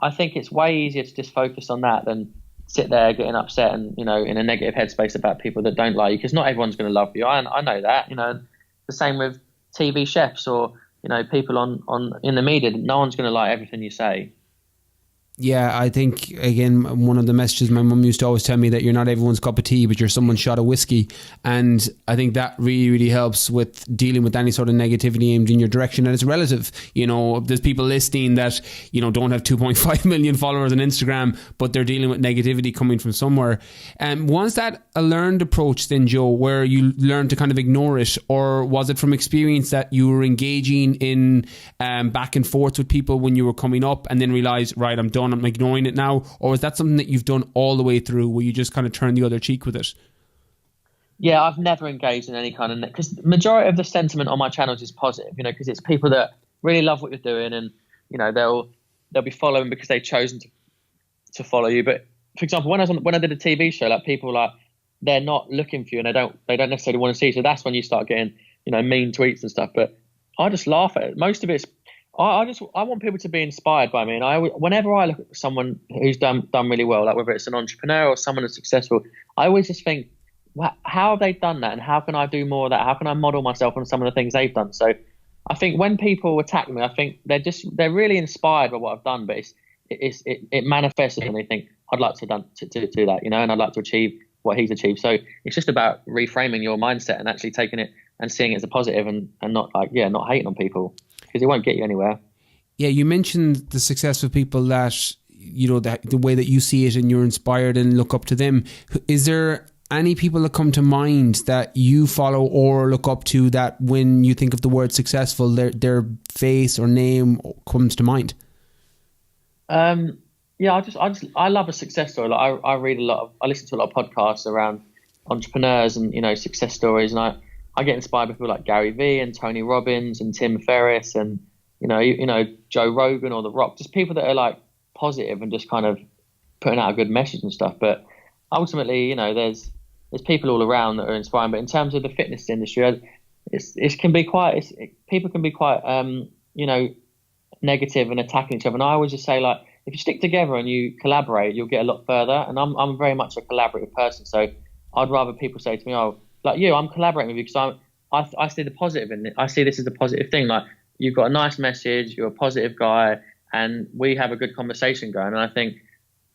I think it's way easier to just focus on that than sit there getting upset and, you know, in a negative headspace about people that don't like you, because not everyone's going to love you. I know that, you know. The same with TV chefs or, you know, people on in the media. No one's going to like everything you say. Yeah, I think, again, one of the messages my mum used to always tell me, that you're not everyone's cup of tea, but you're someone's shot of whiskey. And I think that really, really helps with dealing with any sort of negativity aimed in your direction. And it's relative. You know, there's people listening that, you know, don't have 2.5 million followers on Instagram, but they're dealing with negativity coming from somewhere. And was that a learned approach then, Joe, where you learned to kind of ignore it? Or was it from experience that you were engaging in back and forth with people when you were coming up and then realised, right, I'm done, I'm ignoring it now? Or was that something that you've done all the way through, where you just kind of turn the other cheek with it? Yeah, I've never engaged in any kind of, because the majority of the sentiment on my channels is positive, you know, because it's people that really love what you're doing, and, you know, they'll be following because they've chosen to follow you. But for example, when I did a TV show, like, people, like, they're not looking for you, and they don't necessarily want to see you. So that's when you start getting, you know, mean tweets and stuff. But I just laugh at it. Most of it's, I want people to be inspired by me, and whenever I look at someone who's done really well, like whether it's an entrepreneur or someone who's successful, I always just think, how have they done that, and how can I do more of that? How can I model myself on some of the things they've done? So I think when people attack me, I think they're really inspired by what I've done, but it manifests, and they think, I'd like to do that, you know, and I'd like to achieve what he's achieved. So it's just about reframing your mindset and actually taking it and seeing it as a positive, and not not hating on people, because it won't get you anywhere. Yeah, you mentioned the successful people that, you know, that the way that you see it and you're inspired and look up to them. Is there any people that come to mind that you follow or look up to, that when you think of the word successful, their face or name comes to mind? Yeah, I love a success story. Like, I listen to a lot of podcasts around entrepreneurs and, you know, success stories, and I get inspired by people like Gary Vee and Tony Robbins and Tim Ferriss and, you know, Joe Rogan or The Rock, just people that are like positive and just kind of putting out a good message and stuff. But ultimately, you know, there's people all around that are inspiring. But in terms of the fitness industry, people can be quite, you know, negative and attacking each other. And I always just say, like, if you stick together and you collaborate, you'll get a lot further. And I'm very much a collaborative person. So I'd rather people say to me, oh, like you, I'm collaborating with you because I see the positive in it. I see this as a positive thing. Like, you've got a nice message, you're a positive guy, and we have a good conversation going. And I think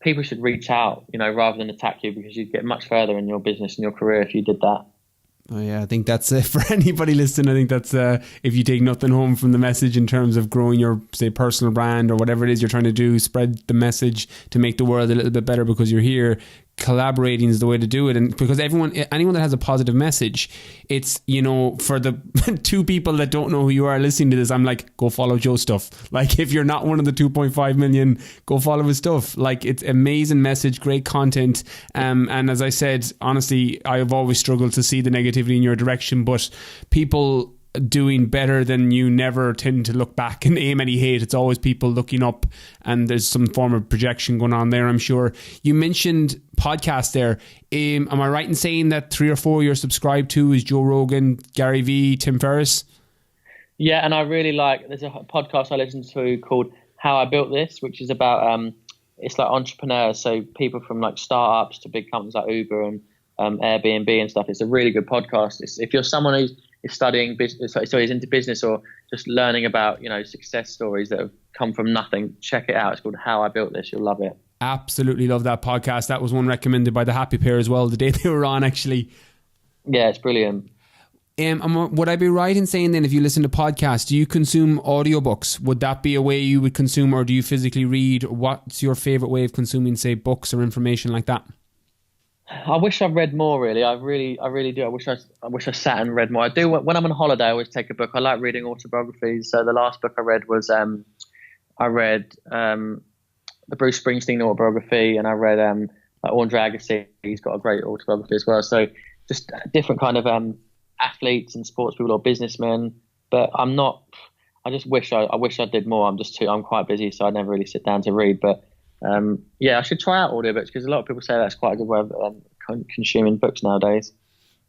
people should reach out, you know, rather than attack you, because you'd get much further in your business and your career if you did that. Oh yeah, I think that's for anybody listening. I think that's if you take nothing home from the message in terms of growing your, say, personal brand or whatever it is you're trying to do, spread the message to make the world a little bit better because you're here. Collaborating is the way to do it. And because anyone that has a positive message, it's, you know, for the two people that don't know who you are listening to this, I'm like, go follow Joe's stuff. Like, if you're not one of the 2.5 million, go follow his stuff. Like, it's amazing message, great content. And as I said, honestly, I have always struggled to see the negativity in your direction, but people doing better than you never tend to look back and aim any hate. It's always people looking up, and there's some form of projection going on there, I'm sure. You mentioned podcasts there. Am I right in saying that 3 or 4 you're subscribed to is Joe Rogan, Gary Vee, Tim Ferriss? Yeah, and I really there's a podcast I listen to called How I Built This, which is about, it's like entrepreneurs, so people from like startups to big companies like Uber and Airbnb and stuff. It's a really good podcast. If you're someone who's studying business, so he's into business or just learning about, success stories that have come from nothing, check it out. It's called How I Built This. You'll love it. Absolutely love that podcast. That was one recommended by the Happy Pair as well the day they were on, actually. Yeah, it's brilliant. Would I be right in saying then, if you listen to podcasts, do you consume audiobooks? Would that be a way you would consume, or do you physically read? What's your favourite way of consuming, say, books or information like that? I wish I read more, really. I really do. I wish I sat and read more. I do. When I'm on holiday, I always take a book. I like reading autobiographies. So the last book I read was the Bruce Springsteen autobiography, and I read Andre Agassi. He's got a great autobiography as well. So just different kind of athletes and sports people or businessmen. But I'm not. I just wish I did more. I'm quite busy, so I never really sit down to read. But I should try out audiobooks, because a lot of people say that's quite a good way of consuming books nowadays.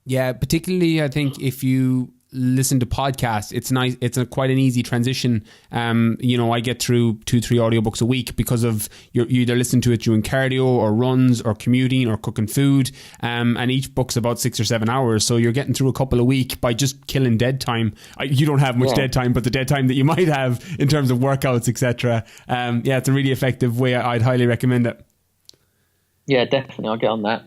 Yeah, particularly I think if you listen to podcasts, it's nice. It's quite an easy transition. I get through 2-3 audiobooks a week because of you either listen to it during cardio or runs or commuting or cooking food. And each book's about 6 or 7 hours. So you're getting through a couple a week by just killing dead time. You don't have much dead time, but the dead time that you might have in terms of workouts, etc. It's a really effective way. I'd highly recommend it. Yeah, definitely. I'll get on that.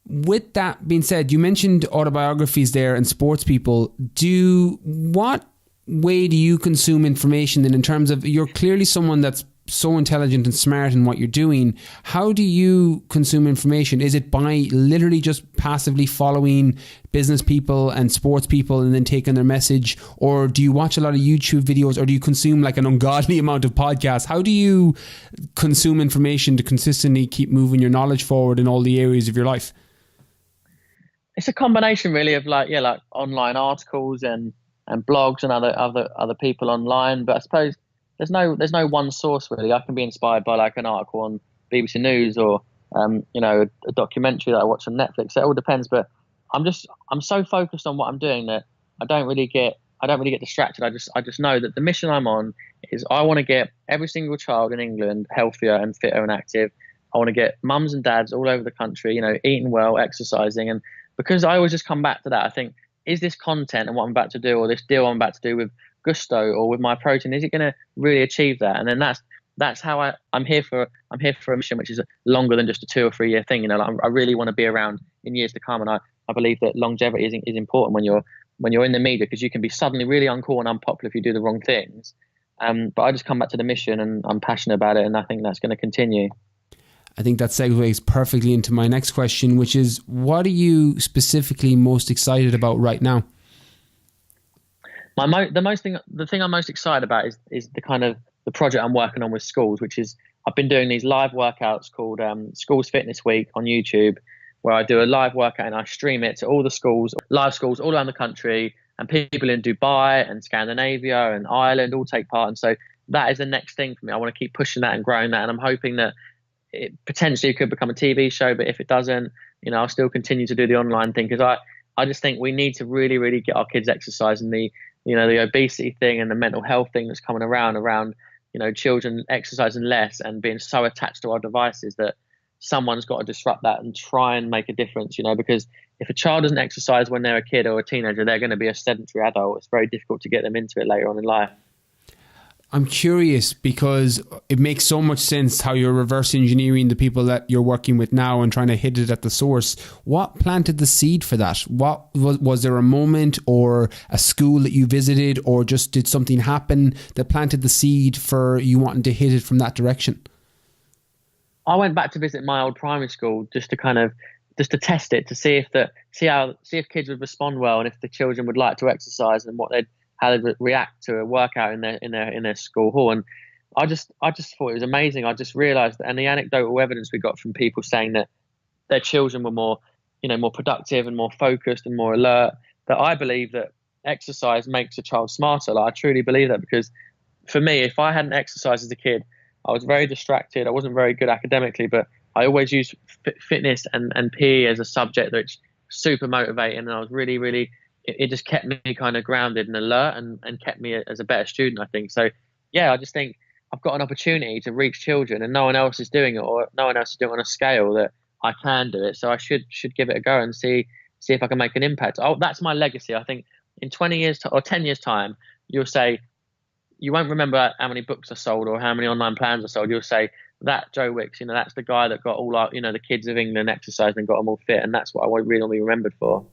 With that being said, you mentioned autobiographies there and sports people. What way do you consume information then, in terms of, you're clearly someone that's so intelligent and smart in what you're doing. How do you consume information? Is it by literally just passively following business people and sports people and then taking their message? Or do you watch a lot of YouTube videos, or do you consume like an ungodly amount of podcasts? How do you consume information to consistently keep moving your knowledge forward in all the areas of your life? It's a combination really of like online articles and blogs and other people online. But I suppose there's no one source really. I can be inspired by like an article on BBC News or a documentary that I watch on Netflix. It all depends. But I'm so focused on what I'm doing that I don't really get distracted. I just know that the mission I'm on is I want to get every single child in England healthier and fitter and active. I want to get mums and dads all over the country, eating well, exercising. And because I always just come back to that, I think, is this content and what I'm about to do, or this deal I'm about to do with Gusto or with my protein, is it going to really achieve that? And then that's how I'm here for a mission which is longer than just a 2 or 3 year thing. I really want to be around in years to come, and I believe that longevity is important when you're in the media, because you can be suddenly really uncool and unpopular if you do the wrong things. But I just come back to the mission, and I'm passionate about it, and I think that's going to continue. I think that segues perfectly into my next question, which is, what are you specifically most excited about right now? The thing I'm most excited about is the kind of the project I'm working on with schools, which is I've been doing these live workouts called Schools Fitness Week on YouTube, where I do a live workout and I stream it to all the schools, live schools all around the country, and people in Dubai and Scandinavia and Ireland all take part. And so that is the next thing for me. I want to keep pushing that and growing that, and I'm hoping that it potentially could become a TV show, but if it doesn't, I'll still continue to do the online thing, because I just think we need to really, really get our kids exercising. The obesity thing and the mental health thing that's coming around, children exercising less and being so attached to our devices, that someone's got to disrupt that and try and make a difference, because if a child doesn't exercise when they're a kid or a teenager, they're going to be a sedentary adult. It's very difficult to get them into it later on in life. I'm curious, because it makes so much sense how you're reverse engineering the people that you're working with now and trying to hit it at the source. What planted the seed for that? What was there a moment or a school that you visited, or just did something happen that planted the seed for you wanting to hit it from that direction? I went back to visit my old primary school just to test it, to see if kids would respond well, and if the children would like to exercise, and how they'd react to a workout in their school hall. And I just thought it was amazing. I just realized that, and the anecdotal evidence we got from people saying that their children were more productive and more focused and more alert, that I believe that exercise makes a child smarter. Like, I truly believe that, because for me, if I hadn't exercised as a kid, I was very distracted. I wasn't very good academically, but I always used fitness and PE as a subject, which super motivating. And I was really, really, it just kept me kind of grounded and alert, and kept me as a better student, I think. So, yeah, I just think I've got an opportunity to reach children, and no one else is doing it, or no one else is doing it on a scale that I can do it. So I should give it a go and see if I can make an impact. Oh, that's my legacy. I think in 20 years or 10 years time, you'll say, you won't remember how many books are sold or how many online plans are sold. You'll say, that Joe Wicks, that's the guy that got all our, the kids of England exercised and got them all fit. And that's what I want really want to be remembered for.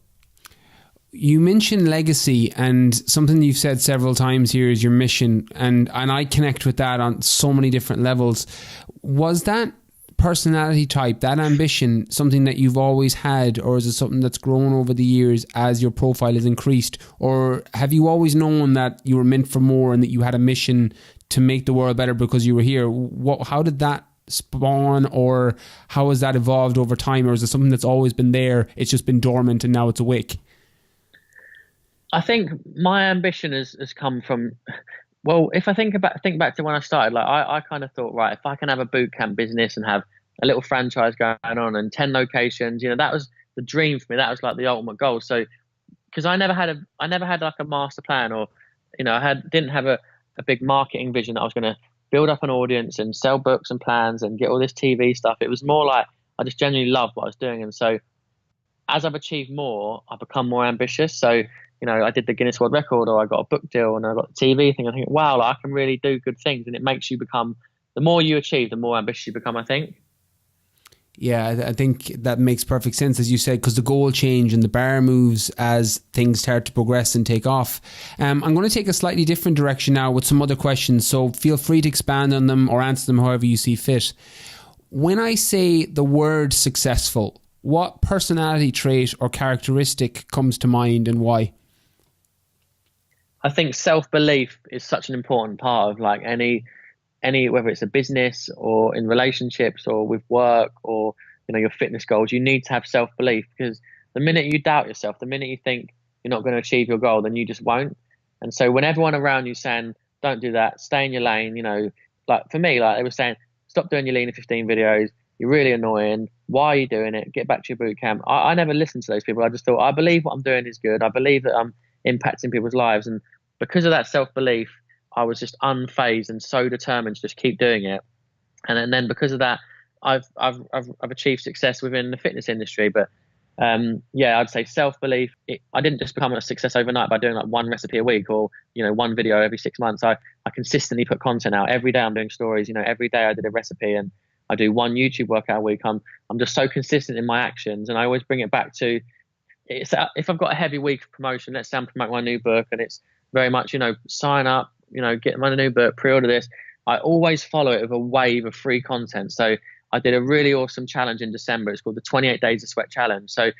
You mentioned legacy, and something you've said several times here is your mission. And I connect with that on so many different levels. Was that personality type, that ambition, something that you've always had, or is it something that's grown over the years as your profile has increased? Or have you always known that you were meant for more and that you had a mission to make the world better because you were here? How did that spawn, or how has that evolved over time? Or is it something that's always been there, it's just been dormant and now it's awake? I think my ambition has come from, well, if I think back to when I started, like I kind of thought, right, if I can have a boot camp business and have a little franchise going on and 10 locations, that was the dream for me. That was like the ultimate goal. So, because I never had like a master plan, or, didn't have a big marketing vision that I was going to build up an audience and sell books and plans and get all this TV stuff. It was more like I just genuinely loved what I was doing. And so as I've achieved more, I've become more ambitious. So, I did the Guinness World Record, or I got a book deal, and I got the TV thing. I think, wow, like, I can really do good things. And it makes you become, the more you achieve, the more ambitious you become, I think. Yeah, I think that makes perfect sense, as you said, because the goal change and the bar moves as things start to progress and take off. I'm going to take a slightly different direction now with some other questions, so feel free to expand on them or answer them however you see fit. When I say the word successful, what personality trait or characteristic comes to mind, and why? I think self-belief is such an important part of like any, whether it's a business or in relationships or with work or, your fitness goals. You need to have self-belief, because the minute you doubt yourself, the minute you think you're not going to achieve your goal, then you just won't. And so when everyone around you saying, don't do that, stay in your lane, like for me, like they were saying, stop doing your lean in 15 videos. You're really annoying. Why are you doing it? Get back to your boot camp. I never listened to those people. I just thought, I believe what I'm doing is good. I believe that I'm impacting people's lives. And because of that self-belief, I was just unfazed and so determined to just keep doing it. And then because of that, I've achieved success within the fitness industry. But I'd say self-belief. I didn't just become a success overnight by doing like one recipe a week or, one video every 6 months. I consistently put content out. Every day I'm doing stories. Every day I did a recipe, and I do one YouTube workout a week. I'm just so consistent in my actions, and I always bring it back to, if I've got a heavy week of promotion, let's say I'm promoting my new book, and it's very much, sign up, get my new book, pre-order this. I always follow it with a wave of free content. So I did a really awesome challenge in December. It's called the 28 Days of Sweat Challenge. So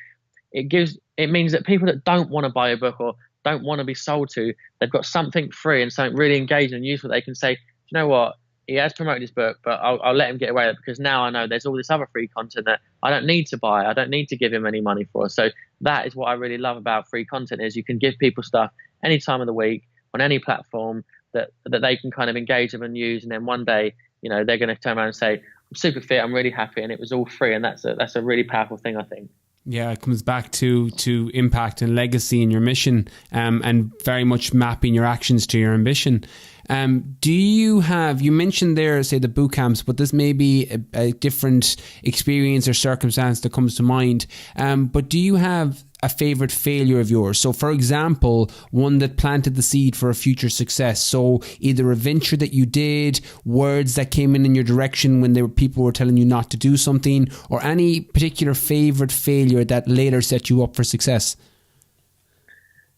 it means that people that don't want to buy a book or don't want to be sold to, they've got something free and something really engaging and useful. They can say, you know what? He has promoted his book, but I'll let him get away with it, because now I know there's all this other free content that I don't need to buy. I don't need to give him any money for. So that is what I really love about free content, is you can give people stuff any time of the week on any platform that they can kind of engage them and use. And then one day, they're going to turn around and say, I'm super fit, I'm really happy, and it was all free. And that's a really powerful thing, I think. Yeah, it comes back to impact and legacy and your mission, and very much mapping your actions to your ambition. Do you mentioned there, say, the boot camps, but this may be a different experience or circumstance that comes to mind. But do you have a favorite failure of yours? So, for example, one that planted the seed for a future success. So either a venture that you did, words that came in your direction when people were telling you not to do something, or any particular favorite failure that later set you up for success.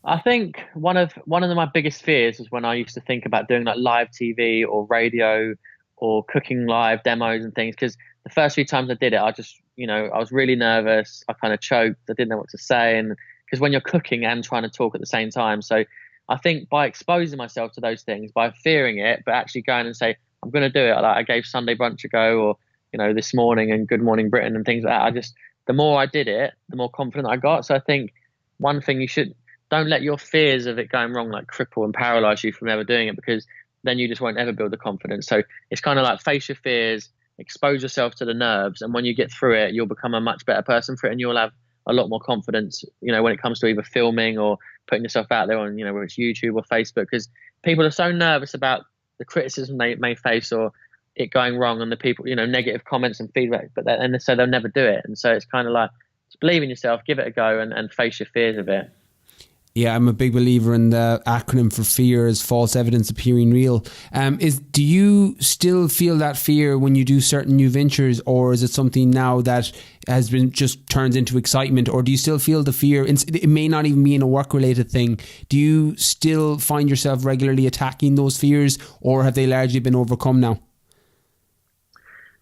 I think one of my biggest fears was when I used to think about doing like live TV or radio or cooking live demos and things, because the first few times I did it, I just, I was really nervous. I kind of choked. I didn't know what to say. And because when you're cooking and trying to talk at the same time. So I think by exposing myself to those things, by fearing it, but actually going and say, I'm going to do it. Like I gave Sunday brunch a go, or, this morning and Good Morning Britain and things like that. The more I did it, the more confident I got. So I think one thing don't let your fears of it going wrong like cripple and paralyze you from ever doing it, because then you just won't ever build the confidence. So it's kind of like face your fears, expose yourself to the nerves, and when you get through it, you'll become a much better person for it, and you'll have a lot more confidence, when it comes to either filming or putting yourself out there on, whether it's YouTube or Facebook, because people are so nervous about the criticism they may face or it going wrong and the people, negative comments and feedback, and so they'll never do it. And so it's kind of like, just believe in yourself, give it a go, and face your fears of it. Yeah, I'm a big believer in the acronym for FEAR is false evidence appearing real. Do you still feel that fear when you do certain new ventures, or is it something now that has been just turned into excitement, or do you still feel the fear? It may not even be in a work related thing. Do you still find yourself regularly attacking those fears, or have they largely been overcome now?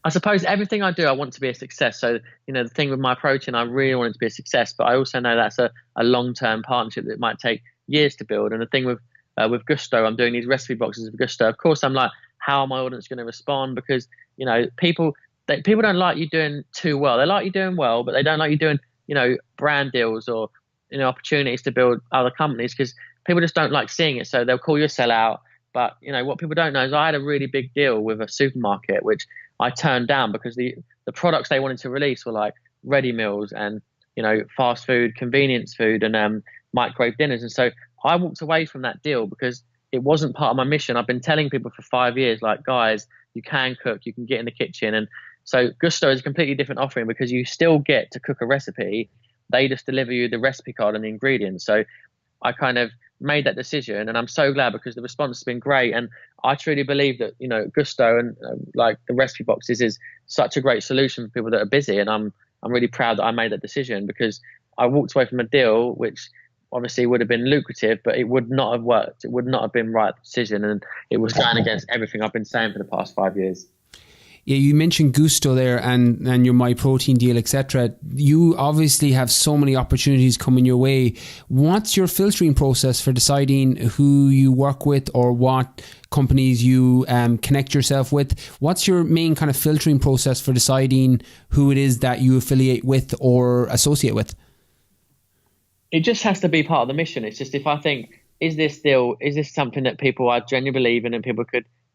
I suppose everything I do, I want to be a success. So, the thing with my protein, I really want it to be a success, but I also know that's a long-term partnership that might take years to build. And the thing with Gusto, I'm doing these recipe boxes of Gusto. Of course, I'm like, how are my audience going to respond? Because, people don't like you doing too well. They like you doing well, but they don't like you doing, brand deals or, opportunities to build other companies, because people just don't like seeing it. So they'll call you a sellout. But, what people don't know is I had a really big deal with a supermarket, which I turned down because the products they wanted to release were like ready meals and, fast food, convenience food, and microwave dinners. And so I walked away from that deal because it wasn't part of my mission. I've been telling people for 5 years, like, guys, you can cook, you can get in the kitchen. And so Gusto is a completely different offering because you still get to cook a recipe. They just deliver you the recipe card and the ingredients. So I kind of made that decision, and I'm so glad because the response has been great. And I truly believe that, Gusto and like the recipe boxes is such a great solution for people that are busy. And I'm really proud that I made that decision, because I walked away from a deal which obviously would have been lucrative, but it would not have worked. It would not have been the right decision. And it was going against everything I've been saying for the past 5 years. Yeah, you mentioned Gusto there and your My Protein deal, etc. You obviously have so many opportunities coming your way. What's your filtering process for deciding who you work with or what companies you connect yourself with? What's your main kind of filtering process for deciding who it is that you affiliate with or associate with? It just has to be part of the mission. It's just, if I think, is this something that people I genuinely believe in and people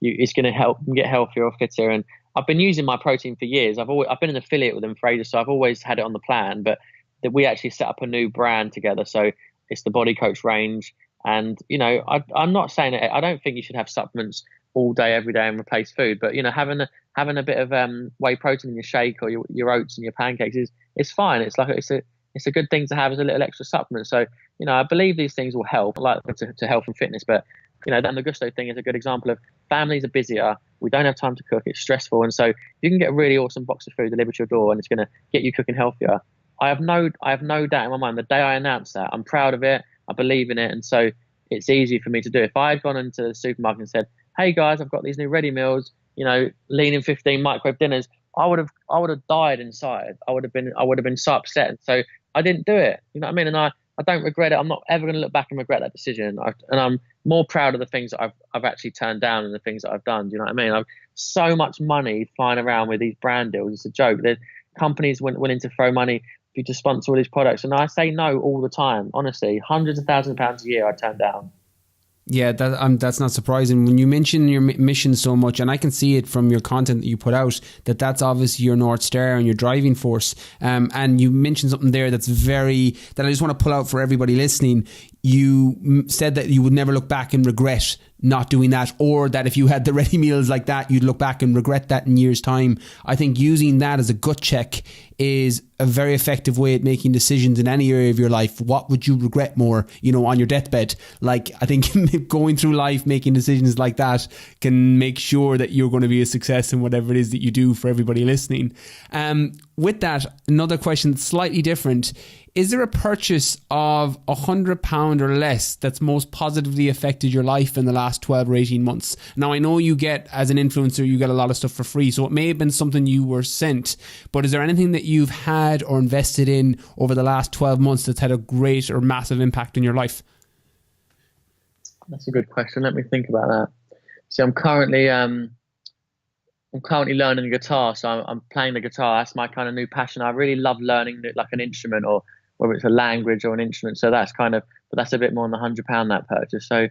it's going to help them get healthier or fitter? And I've been using My Protein for years. I've been an affiliate with them for ages, so I've always had it on the plan. But that we actually set up a new brand together, so it's the Body Coach range. And I'm not saying that I don't think you should have supplements all day, every day, and replace food. But having a bit of whey protein in your shake or your oats and your pancakes is fine. It's like it's a good thing to have as a little extra supplement. So I believe these things will help, like to health and fitness. But then the Gusto thing is a good example of families are busier. We don't have time to cook. It's stressful. And so you can get a really awesome box of food delivered to your door and it's going to get you cooking healthier. I have no doubt in my mind. The day I announced that, I'm proud of it. I believe in it. And so it's easy for me to do. If I had gone into the supermarket and said, hey guys, I've got these new ready meals, lean in 15 microwave dinners, I would have died inside. I would have been so upset. And so I didn't do it. You know what I mean? And I don't regret it. I'm not ever going to look back and regret that decision. And I'm more proud of the things that I've actually turned down than the things that I've done. Do you know what I mean? I've so much money flying around with these brand deals. It's a joke. There's companies willing to throw money for you to sponsor all these products. And I say no all the time. Honestly, hundreds of thousands of pounds a year I turn down. Yeah, that's not surprising. When you mention your mission so much, and I can see it from your content that you put out, that's obviously your North Star and your driving force. And you mentioned something there that I just want to pull out for everybody listening. You said that you would never look back and regret not doing that, or that if you had the ready meals like that, you'd look back and regret that in years' time. I think using that as a gut check is a very effective way at making decisions in any area of your life. What would you regret more, on your deathbed? Like, I think going through life, making decisions like that can make sure that you're going to be a success in whatever it is that you do for everybody listening. With that, another question that's slightly different. Is there a purchase of £100 or less that's most positively affected your life in the last 12 or 18 months? Now, I know as an influencer, you get a lot of stuff for free, so it may have been something you were sent, but is there anything that you've had or invested in over the last 12 months that's had a great or massive impact in your life? That's a good question. Let me think about that. See, I'm currently learning the guitar, so I'm playing the guitar. That's my kind of new passion. I really love learning like an instrument or whether it's a language or an instrument. So that's kind of, but that's a bit more than £100 that purchase. So,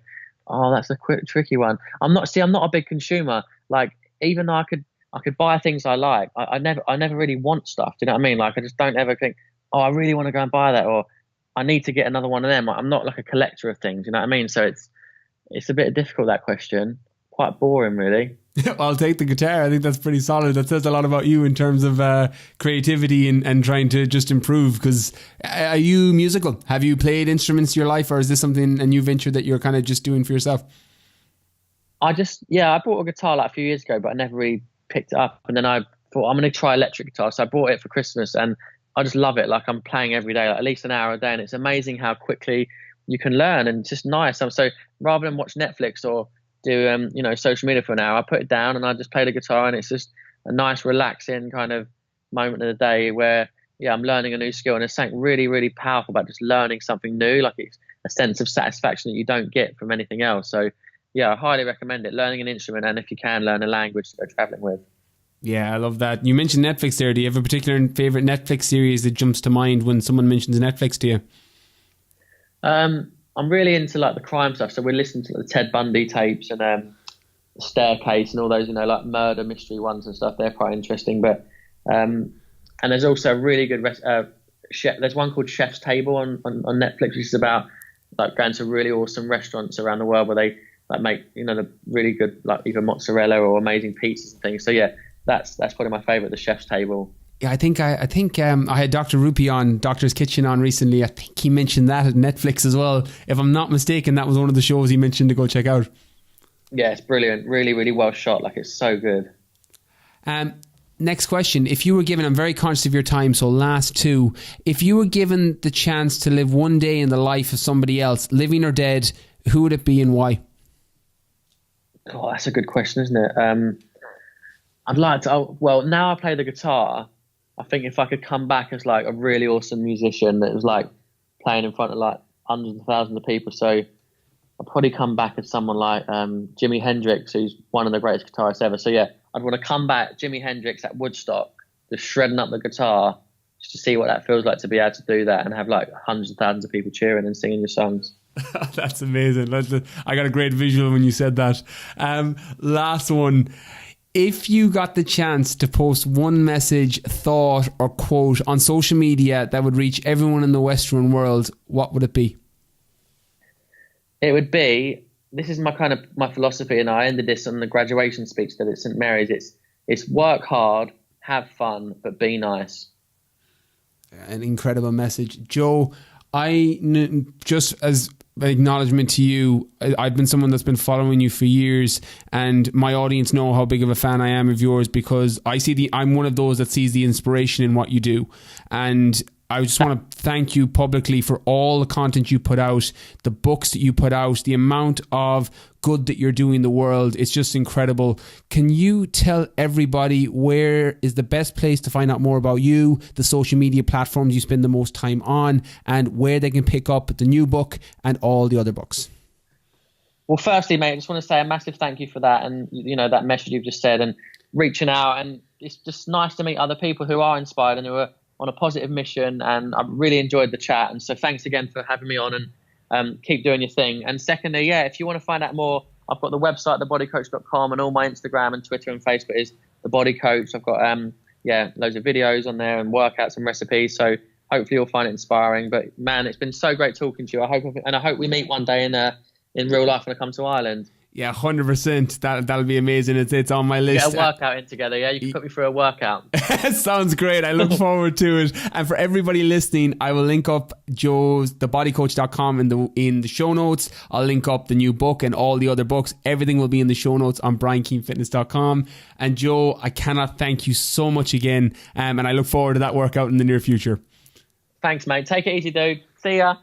that's a quick tricky one. I'm not a big consumer. Like, even though I could buy things I like, I never really want stuff. Do you know what I mean? Like, I just don't ever think, I really want to go and buy that, or I need to get another one of them. I'm not like a collector of things. You know what I mean? So it's a bit difficult, that question. Quite boring, really. I'll take the guitar. I think that's pretty solid. That says a lot about you in terms of creativity and trying to just improve. Because are you musical? Have you played instruments in your life, or is this something, a new venture that you're kind of just doing for yourself? I bought a guitar like a few years ago, but I never really picked it up. And then I thought, I'm going to try electric guitar. So I bought it for Christmas, and I just love it. Like, I'm playing every day, like at least an hour a day. And it's amazing how quickly you can learn, and it's just nice. So rather than watch Netflix or do social media for an hour, I put it down and I just play the guitar, and it's just a nice relaxing kind of moment of the day where I'm learning a new skill, and there's something really, really powerful about just learning something new. Like, it's a sense of satisfaction that you don't get from anything else. So I highly recommend it, learning an instrument, and if you can, learn a language to go traveling with. Yeah, I love that. You mentioned Netflix there. Do you have a particular favorite Netflix series that jumps to mind when someone mentions Netflix to you? I'm really into like the crime stuff. So we're listening to the Ted Bundy tapes and Staircase and all those, like murder mystery ones and stuff. They're quite interesting. But and there's also a really good chef. There's one called Chef's Table on Netflix, which is about like going to really awesome restaurants around the world where they like make the really good like either mozzarella or amazing pizzas and things. So that's probably my favorite, the Chef's Table. Yeah, I think I had Dr. Rupi on Doctor's Kitchen on recently. I think he mentioned that at Netflix as well. If I'm not mistaken, that was one of the shows he mentioned to go check out. Yeah, it's brilliant. Really, really well shot. Like, it's so good. Next question. If you were given, I'm very conscious of your time, so last two. If you were given the chance to live one day in the life of somebody else, living or dead, who would it be and why? Oh, that's a good question, isn't it? I'd like to, now I play the guitar. I think if I could come back as like a really awesome musician that was like playing in front of like hundreds of thousands of people. So I'd probably come back as someone like Jimi Hendrix, who's one of the greatest guitarists ever. So I'd want to come back Jimi Hendrix at Woodstock, just shredding up the guitar, just to see what that feels like to be able to do that and have like hundreds of thousands of people cheering and singing your songs. That's amazing. I got a great visual when you said that. Last one. If you got the chance to post one message, thought or quote on social media that would reach everyone in the Western world, what would it be? It would be, this is my philosophy, and I ended this on the graduation speech that at St. Mary's. It's work hard, have fun, but be nice. An incredible message. Joe, just as an acknowledgement to you, I've been someone that's been following you for years, and my audience know how big of a fan I am of yours, because I'm one of those that sees the inspiration in what you do. And I just want to thank you publicly for all the content you put out, the books that you put out, the amount of good that you're doing in the world. It's just incredible. Can you tell everybody where is the best place to find out more about you, the social media platforms you spend the most time on, and where they can pick up the new book and all the other books? Well, firstly, mate, I just want to say a massive thank you for that, and that message you've just said, and reaching out. And it's just nice to meet other people who are inspired and who are on a positive mission, and I've really enjoyed the chat. And so thanks again for having me on, and keep doing your thing. And secondly, if you want to find out more, I've got the website, thebodycoach.com, and all my Instagram and Twitter and Facebook is The Body Coach. I've got loads of videos on there and workouts and recipes. So hopefully you'll find it inspiring. But man, it's been so great talking to you. I hope we meet one day in real life when I come to Ireland. Yeah, 100%. That'll be amazing. It's on my list. Get a workout in together, yeah? You can put me through a workout. Sounds great. I look forward to it. And for everybody listening, I will link up Joe's thebodycoach.com in the show notes. I'll link up the new book and all the other books. Everything will be in the show notes on briankeanefitness.com. And Joe, I cannot thank you so much again. And I look forward to that workout in the near future. Thanks, mate. Take it easy, dude. See ya.